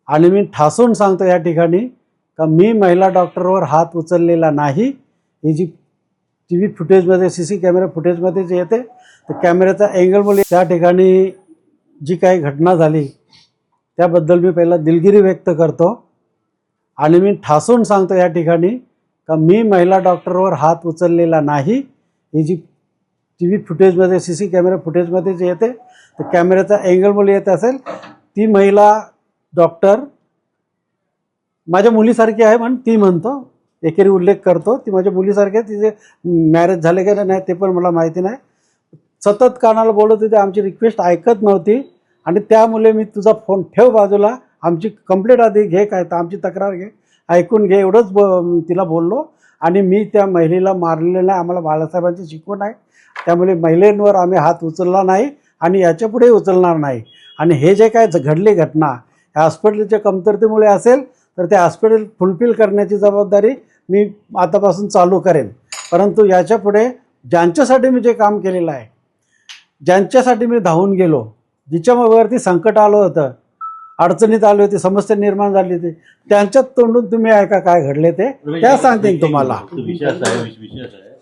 आणि मी ठासून सांगतो या ठिकाणी का मी महिला डॉक्टरवर हात उचललेला नाही। ही जी TV फुटेजमध्ये CC कॅमेरा फुटेजमध्ये जे येते तर कॅमेऱ्याचा अँगलमुळे त्या ठिकाणी जी काही घटना झाली त्याबद्दल मी पहिला दिलगिरी व्यक्त करतो आणि मी ठासून सांगतो या ठिकाणी का मी महिला डॉक्टरवर हात उचललेला नाही। ही जी TV फुटेजमध्ये CC कॅमेरा फुटेजमध्ये जे येते तर कॅमेऱ्याचा अँगलमुळे येत असेल ती महिला डॉक्टर माझ्या मुलीसारखी आहे म्हणून ती म्हणतो, एकेरी उल्लेख करतो ती माझ्या मुलीसारखी आहे। तिचे मॅरेज झाले का नाही ते पण मला माहिती नाही। सतत कानाला बोलत होते, आमची रिक्वेस्ट ऐकत नव्हती आणि त्यामुळे मी तुझा फोन ठेव बाजूला, आमची कंप्लेंट आधी घे, काय तर आमची तक्रार घे, ऐकून घे, एवढंच तिला बोललो। आणि मी त्या महिलेला मारलेलं नाही, आम्हाला बाळासाहेबांची शिकवण आहे, त्यामुळे महिलांवर आम्ही हात उचलला नाही आणि याच्यापुढे उचलणार नाही। आणि हे जे काय घडली घटना ह्या हॉस्पिटलच्या कमतरतेमुळे असेल तर ते हॉस्पिटल फुलफिल करण्याची जबाबदारी मी आतापासून चालू करेन। परंतु याच्यापुढे ज्यांच्यासाठी मी जे काम केलेलं आहे, ज्यांच्यासाठी मी धावून गेलो, जिच्यावरती संकट आलं होतं, अडचणीत आली होती, समस्या निर्माण झाली होती, त्यांच्यात तोंडून तुम्ही ऐका काय घडले ते, त्या सांगतील तुम्हाला। विषय असा आहे